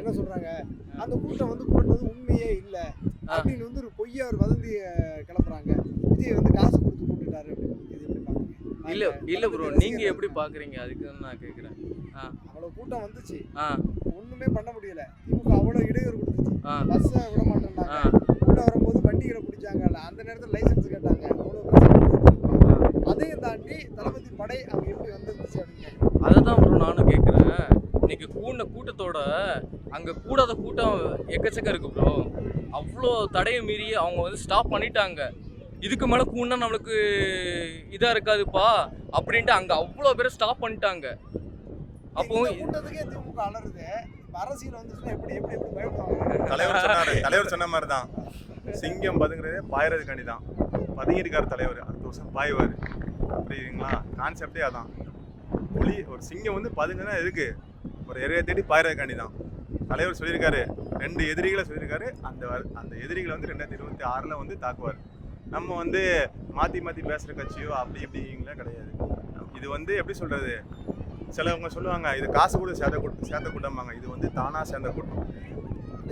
என்ன சொல்றாங்க, அந்த கூட்டம் வந்து கூட்டது உண்மையே இல்ல அப்படின்னு வந்து ஒரு பொய்யா ஒரு வதந்தி கிளப்புறாங்க. விஜய் வந்து காசு கொடுத்து கூட்டிட்டாரு அப்படின்னு. இது எப்படி பாக்குறீங்க? இல்ல ப்ரோ, நீங்க எப்படி பாக்குறீங்க அதுக்கு நான் கேக்குறேன். அவ்வளவு கூட்டம் வந்துச்சு, ஆ ஒண்ணுமே பண்ண முடியல. திமுக அவ்வளவு இடையூறு கொடுத்துச்சு, ஆ பஸ் விட மாட்டேன்னாங்க, ஆ உள்ள வரும்போது வண்டிகளை பிடிச்சாங்கல்ல, அந்த நேரத்துல லைசன்ஸ் கேட்டாங்க, அவ்வளவு பிரச்சனை. அதையும் தாண்டி தளபதி படை அவங்க எப்படி வந்துருந்துச்சு அப்படின்னு. அததான் ப்ரோ நானும் கேக்குறேன். இன்னைக்கு கூட்டத்தோட அங்க கூடாத கூட்டம் எக்கச்சக்கம் இருக்கு ப்ரோ. அவ்வளோ தடையை மீறி அவங்க வந்து ஸ்டாப் பண்ணிட்டாங்க. இதுக்கு மேலே கூண்டா நம்மளுக்கு இதாக இருக்காதுப்பா அப்படின்ட்டு அங்கே அவ்வளோ பேரை ஸ்டாப் பண்ணிட்டாங்க. அப்போ கூட்டத்துக்கே திமுக அலறுது, அரசியல் வந்துச்சுன்னா எப்படி எப்படி எப்படி பயப்படுவாங்க. தலைவர் சொன்ன மாதிரி தான், சிங்கம் பதுங்குறதே பாயறதுக்காண்டி தான். பதுங்கிருக்காரு தலைவர், அடுத்த வருஷம் பாய்வார். புரியுதுங்களா? கான்செப்டே அதான். புலி ஒரு சிங்கம் வந்து பதுங்கன்னா எதுக்கு? ஒரு இறைய தேடி பாயறதுக்காண்டி தான். தலைவர் சொல்லியிருக்காரு, 2 எதிரிகளை சொல்லியிருக்காரு. அந்த எதிரிகளை வந்து 2026 வந்து தாக்குவார். நம்ம வந்து மாற்றி பேசுகிற கட்சியோ அப்படி இப்படிங்களே கிடையாது. இது வந்து எப்படி சொல்கிறது, சிலவங்க சொல்லுவாங்க இது காசு கூட சேர்ந்த கூட்டம்பாங்க. இது வந்து தானாக சேர்ந்த கூட்டம்.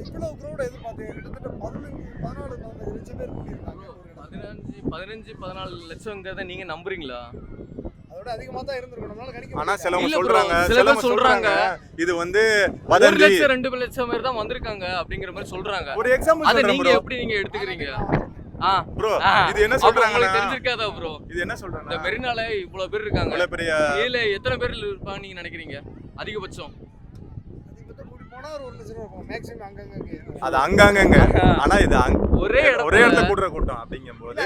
இவ்வளோ க்ரௌட எதிர்பார்த்தீங்க, கிட்டத்தட்ட 14 லட்சம் பேர் கூட்டியிருக்காங்க. 14 லட்சங்கிறத நீங்கள் நம்புறீங்களா? அதோட அதிகமாக தான் இருந்திருக்கணும். ஆனா சிலவங்க சொல்றாங்க இது வந்து 1 லட்சம் 2 லட்சம் பேர் தான் வந்திருக்காங்க அப்படிங்கிற மாதிரி சொல்றாங்க. ஒரு எக்ஸாம்பிள் அதை சொல்றேன் நீங்க bro. எப்படி நீங்க எடுத்துக்கிறீங்க? ப்ரோ இது என்ன சொல்றாங்க, உங்களுக்கு தெரிஞ்சிருக்காதா ப்ரோ? இது என்ன சொல்றாங்க, இந்த மெரினால இவ்வளவு பேர் இருக்காங்க, இவ்வளவு பெரிய இதுல எத்தனை பேர் இருப்பாங்க நீங்க நினைக்கிறீங்க? அதிகபட்சம் ஒரு 1 லட்சம் ரூபாய் மேக்ஸிமம் அங்கங்க. அது அங்கங்க. ஆனா இது ஒரே இடத்துல கூடுற கூட்டம் அப்படிங்கும்போது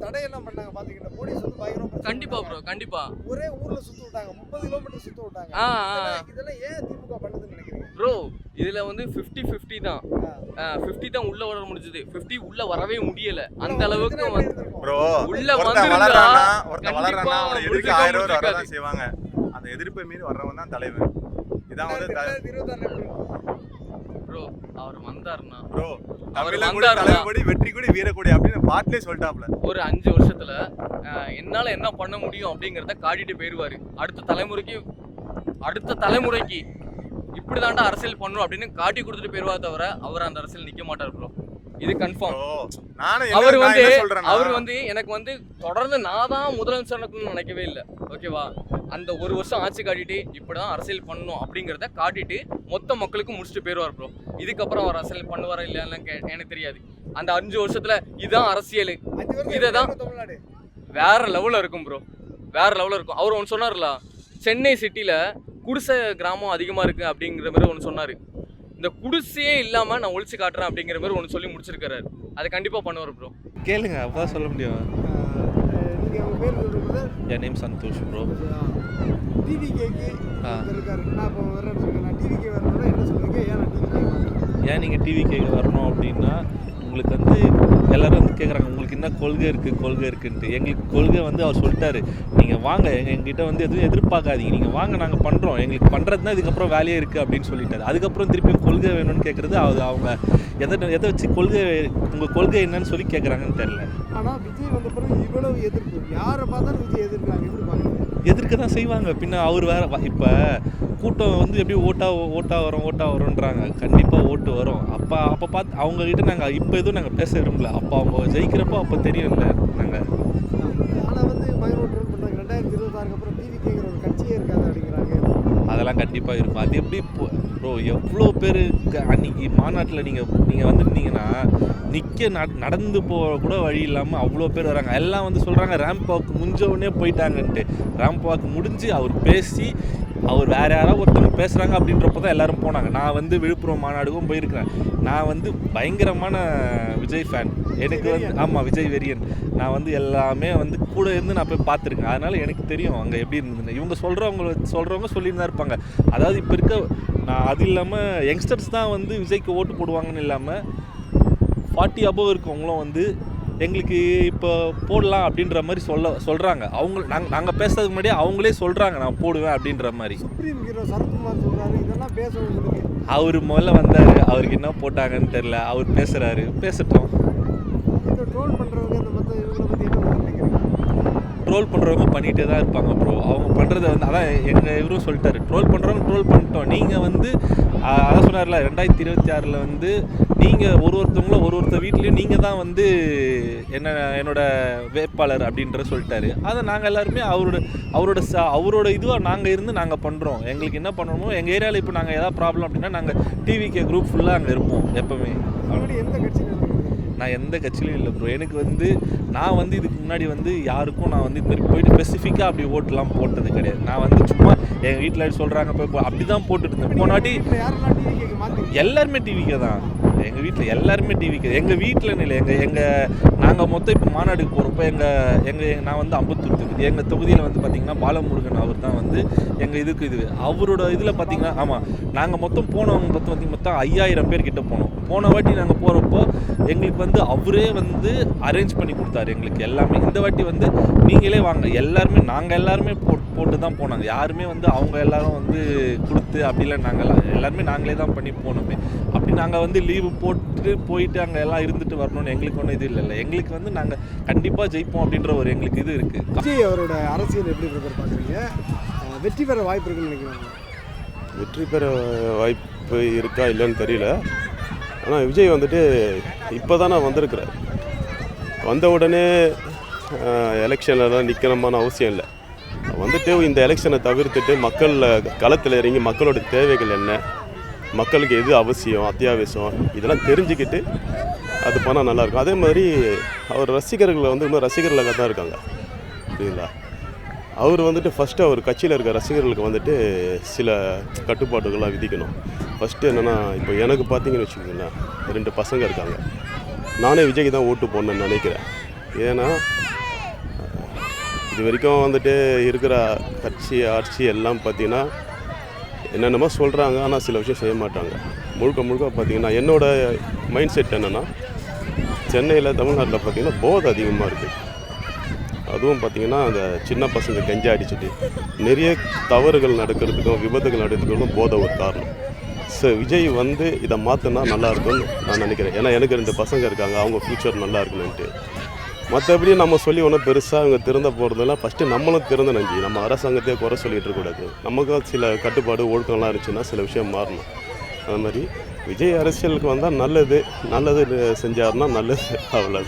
தடையெல்லாம் பண்ணாங்க பாத்தீங்கன்னா, போலீஸ் வந்து பயங்கரமா கண்டிப்பா ப்ரோ, கண்டிப்பா ஒரே ஊர்ல சுத்த விட்டாங்க, 30 கிலோமீட்டர் சுத்த விட்டாங்க. இதெல்லாம் ஏன் திமுக பண்ணுதுன்னு நினைக்கிறீங்க ப்ரோ? இதுல வந்து 50-50 தான். 50 தான் உள்ள வர முடிஞ்சது, 50 உள்ள வரவே முடியல. அந்த அளவுக்கு ப்ரோ உள்ள வளர்றானா கண்டிப்பா அவனை எதிர்க்க 1000 பேர் வரதான் செய்வாங்க. அந்த எதிர்ப்பை மீறி வர்றவன் தான் தலைவன். இதான் வந்து ப்ரோ அவர் வந்தாருன்னா ப்ரோ தலைவடி வெற்றி கொடி வீரக்கொடி அப்படின்னு பாட்டிலே சொல்லிட்டாப்ல. ஒரு 5 வருஷத்துல என்னால என்ன பண்ண முடியும் அப்படிங்கறத காட்டிட்டு போயிருவாரு. அடுத்த தலைமுறைக்கு இப்படிதாண்டா அரசியல் பண்ணும் அப்படின்னு காட்டி கொடுத்துட்டு போயிருவா தவிர அவர் அந்த அரசியல் நிக்க மாட்டார் ப்ரோ. இது கன்ஃபார்ம். அவர் வந்து எனக்கு வந்து தொடர்ந்து நான் தான் முதலமைச்சர் நினைக்கவே இல்லை. ஓகேவா? அந்த 1 வருஷம் ஆட்சி காட்டிட்டு இப்படிதான் அரசியல் பண்ணணும் அப்படிங்கிறத காட்டிட்டு மொத்த மக்களுக்கு முடிச்சுட்டு போயிருவார் ப்ரோ. இதுக்கப்புறம் அவர் அரசியல் பண்ணுவாரா இல்லையான்னு எனக்கு தெரியாது. அந்த 5 வருஷத்துல இதுதான் அரசியல், இததான் வேற லெவல்ல இருக்கும் ப்ரோ, வேற லெவல்ல இருக்கும். அவர் ஒன்று சொன்னார்ல, சென்னை சிட்டில குடிசை கிராமம் அதிகமா இருக்கு அப்படிங்கிற மாதிரி ஒன்று சொன்னாரு. இந்த குடிசையே இல்லாம நான் ஒழிச்சு காட்டுறேன் அப்படிங்கிற மாதிரி ஒன்று சொல்லி முடிச்சிருக்காரு. அதை கண்டிப்பா பண்ணுவார் ப்ரோ. கேளுங்க, அப்பதான் சொல்ல முடியும். என் நேம் சந்தோஷ் ப்ரோ. டிவிகேக்கு இருக்காரு, நான் இப்போ வரேன்னு சொல்லுங்க. நான் டிவிகே வரணும்னா என்ன சொல்லுவீங்க? ஏன் நீங்கள் டிவிகேக்கு வரணும் அப்படின்னா, உங்களுக்கு வந்து எல்லோரும் வந்து கேட்குறாங்க உங்களுக்கு என்ன கொள்கை இருக்குன்ட்டு. எங்களுக்கு கொள்கை வந்து அவர் சொல்லிட்டாரு, நீங்கள் வாங்க எங்ககிட்ட வந்து எதுவும் எதிர்பார்க்காதீங்க, நீங்கள் வாங்க நாங்கள் பண்ணுறோம், எங்களுக்கு பண்ணுறது தான் இதுக்கப்புறம் வேலையே இருக்குது அப்படின்னு சொல்லிட்டாரு. அதுக்கப்புறம் திருப்பி கொள்கை வேணும்னு கேட்குறது அவங்க எதை வச்சு உங்கள் கொள்கை என்னன்னு சொல்லி கேட்குறாங்கன்னு தெரியல. ஆனால் விஜய் வந்த பிறகு இவ்வளவு எதிர்ப்பு, யாரை பார்த்தாலும் விஜய் எதிர்க்கிறாங்க. எதிர்க்க தான் செய்வாங்க. பின்ன அவர் வேற, இப்போ கூட்டம் வந்து எப்படி ஓட்டா வரும்ன்றாங்க. கண்டிப்பாக ஓட்டு வரும். அப்போ பார்த்து அவங்ககிட்ட நாங்கள் இப்போ எதுவும் நாங்கள் பேச விரும்பல. அப்போ அவங்க ஜெயிக்கிறப்போ அப்போ தெரியும்ல நாங்கள். ஆனால் வந்து பயனோட்டு பண்ணுறாங்க 2026 அப்புறம் டிவிகேங்கிற ஒரு கட்சியே இருக்காது அப்படிங்கிறாங்க. அதெல்லாம் கண்டிப்பாக இருக்கும். அது எப்படி ப்ரோ, எவ்வளோ பேர் அன்றைக்கி மாநாட்டில் நீங்கள் வந்துருந்தீங்கன்னா நடந்து போக கூட வழி இல்லாமல் அவ்வளோ பேர் வராங்க. எல்லாம் வந்து சொல்கிறாங்க ரேம்ப் வாக் முடிஞ்சவுடனே போயிட்டாங்கன்ட்டு. ரேம்ப் வாக் முடிஞ்சு அவர் பேசி அவர் வேறு யாராவது ஒருத்தவங்க பேசுகிறாங்க அப்படின்றப்போ தான் எல்லோரும் போனாங்க. நான் வந்து விழுப்புரம் மாநாடுக்கும் போயிருக்கிறேன். நான் வந்து பயங்கரமான விஜய் ஃபேன். எனக்கு வந்து ஆமாம் விஜய் வெறியன். நான் வந்து எல்லாமே வந்து கூட இருந்து நான் போய் பார்த்துருக்கேன். அதனால் எனக்கு தெரியும் அங்கே எப்படி இருந்ததுன்னு. இவங்க சொல்கிறவங்க சொல்லிட்டு தான் இருப்பாங்க. அதாவது இப்போ இருக்க நான் அது இல்லாமல் யங்ஸ்டர்ஸ் தான் வந்து விஜய்க்கு ஓட்டு போடுவாங்கன்னு இல்லாமல் 40 above இருக்கவங்களும் வந்து எங்களுக்கு இப்போ போடலாம் அப்படின்ற மாதிரி சொல்கிறாங்க. நாங்கள் பேசுறதுக்கு முன்னாடியே அவங்களே சொல்கிறாங்க நான் போடுவேன் அப்படின்ற மாதிரி. அவர் முதல்ல வந்தார், அவருக்கு என்ன போட்டாங்கன்னு தெரில. அவர் பேசுகிறாரு, பேசட்டும். ட்ரோல் பண்ணுறவங்க பண்ணிகிட்டே தான் இருப்பாங்க ப்ரோ. அவங்க பண்ணுறத வந்து அதான் எங்கள் இவரும் சொல்லிட்டாரு, ட்ரோல் பண்ணுறவங்க ட்ரோல் பண்ணிட்டோம். நீங்கள் வந்து அதான் சொன்னார்ல 2026 வந்து நீங்கள் ஒருத்தவங்களும் ஒருத்தர் வீட்லேயும் நீங்கள் தான் வந்து என்னோட வேட்பாளர் அப்படின்ற சொல்லிட்டாரு. அதை நாங்கள் எல்லாருமே அவரோட இதுவாக நாங்கள் இருந்து நாங்கள் பண்ணுறோம். எங்களுக்கு என்ன பண்ணணுமோ எங்கள் ஏரியாவில் இப்போ நாங்கள் எதாவது ப்ராப்ளம் அப்படின்னா நாங்கள் டிவிகே குரூப் ஃபுல்லாக அங்கே இருப்போம் எப்போவுமே. எந்த கட்சியில் நான் எந்த கட்சியிலும் இல்லை ப்ரோ. எனக்கு வந்து நான் வந்து இதுக்கு முன்னாடி வந்து யாருக்கும் நான் வந்து இது மாதிரி போயிட்டு ஸ்பெசிஃபிக்காக அப்படி ஓட்டெலாம் போட்டது கிடையாது. நான் வந்து சும்மா எங்கள் வீட்டில் சொல்கிறாங்க போய் அப்படி தான் போட்டுட்டு இருந்தேன். போனாட்டி எல்லாருமே டிவிக்கே தான். எங்கள் வீட்டில் எல்லாருமே டிவிக்கே. எங்கள் வீட்டில் இல்லை, நாங்கள் மொத்தம் இப்போ மாநாடுக்கு போகிறப்ப நான் வந்து அம்பத்தூர் தொகுதி, எங்கள் தொகுதியில் வந்து பார்த்திங்கன்னா பாலமுருகன் அவர் தான் வந்து எங்கள் இது அவரோட இதில் பார்த்திங்கன்னா ஆமாம் நாங்கள் மொத்தம் போனவங்க மொத்தம் 5000 பேர் கிட்ட போனோம். போன வாட்டி நாங்கள் போகிறப்போ எங்களுக்கு வந்து அவரே வந்து அரேஞ்ச் பண்ணி கொடுத்தாரு எங்களுக்கு எல்லாமே. இந்த வாட்டி வந்து நீங்களே வாங்க எல்லாருமே நாங்கள் எல்லாருமே போட்டு தான் போனாங்க. யாருமே வந்து அவங்க எல்லாரும் வந்து கொடுத்து அப்படிலாம் எல்லாருமே நாங்களே தான் பண்ணி போனோமே. அப்படி நாங்கள் வந்து லீவு போயிட்டு அங்கே எல்லாம் இருந்துட்டு வரணும்னு எங்களுக்கு ஒன்றும் இது இல்லை. எங்களுக்கு வந்து நாங்கள் கண்டிப்பாக ஜெயிப்போம் அப்படின்ற ஒரு எங்களுக்கு இது இருக்குது. விஜய் அவரோட அரசியல் எப்படி பார்க்குறீங்க? வெற்றி பெற வாய்ப்பு இருக்குன்னு நினைக்கிறாங்க? வெற்றி பெற வாய்ப்பு இருக்கா இல்லைன்னு தெரியல. ஆனால் விஜய் வந்துட்டு இப்போ தானே வந்திருக்கிறார். வந்த உடனே எலெக்ஷன்லாம் நிற்கணுமான அவசியம் இல்லை. வந்துட்டு இந்த எலெக்ஷனை தவிர்த்துட்டு மக்கள் களத்தில் இறங்கி மக்களோட தேவைகள் என்ன, மக்களுக்கு எது அவசியம் அத்தியாவசியம் இதெல்லாம் தெரிஞ்சுக்கிட்டு அது பண்ணால் நல்லாயிருக்கும். அதே மாதிரி அவர் ரசிகர்களை வந்து இன்னும் ரசிகர்களாக தான் இருக்காங்க புரியுங்களா. அவர் வந்துட்டு ஃபஸ்ட்டு அவர் கட்சியில் இருக்க ரசிகர்களுக்கு வந்துட்டு சில கட்டுப்பாடுகள்லாம் விதிக்கணும். ஃபஸ்ட்டு என்னென்னா இப்போ எனக்கு பார்த்தீங்கன்னு வச்சுக்கோங்களேன் 2 பசங்க இருக்காங்க. நானே விஜய்க்கு தான் ஓட்டு போடணுன்னு நினைக்கிறேன். ஏன்னா இது வரைக்கும் வந்துட்டு இருக்கிற கட்சி ஆட்சி எல்லாம் பார்த்திங்கன்னா என்னென்னமோ சொல்கிறாங்க, ஆனால் சில விஷயம் செய்ய மாட்டாங்க. முழுக்க பார்த்திங்கன்னா என்னோடய மைண்ட் செட் என்னென்னா சென்னையில் தமிழ்நாட்டில் பார்த்திங்கன்னா போதை அதிகமாக இருக்குது. அதுவும் பார்த்திங்கன்னா அந்த சின்ன பசங்க கெஞ்சா அடிச்சுட்டு நிறைய தவறுகள் நடக்கிறதுக்கும் விபத்துகள் நடக்கிறதுக்கும் போதை ஒரு காரணம். ஸோ விஜய் வந்து இதை மாற்றினா நல்லாயிருக்கும்னு நான் நினைக்கிறேன். ஏன்னா எனக்கு 2 பசங்க இருக்காங்க, அவங்க ஃப்யூச்சர் நல்லா இருக்கணுன்ட்டு. மற்றபடி நம்ம சொல்லி ஒன்றும் பெருசாக அவங்க திறந்த போகிறதெல்லாம் ஃபஸ்ட்டு நம்மளும் திறந்த நஞ்சு நம்ம அரசாங்கத்தையே குறை சொல்லிகிட்டு இருக்கக்கூடாது. நமக்கும் சில கட்டுப்பாடு ஒழுக்கம்லாம் இருந்துச்சுன்னா சில விஷயம் மாறணும். அது மாதிரி விஜய் அரசியலுக்கு வந்தால் நல்லது செஞ்சாருன்னா நல்லது, அவ்வளோ.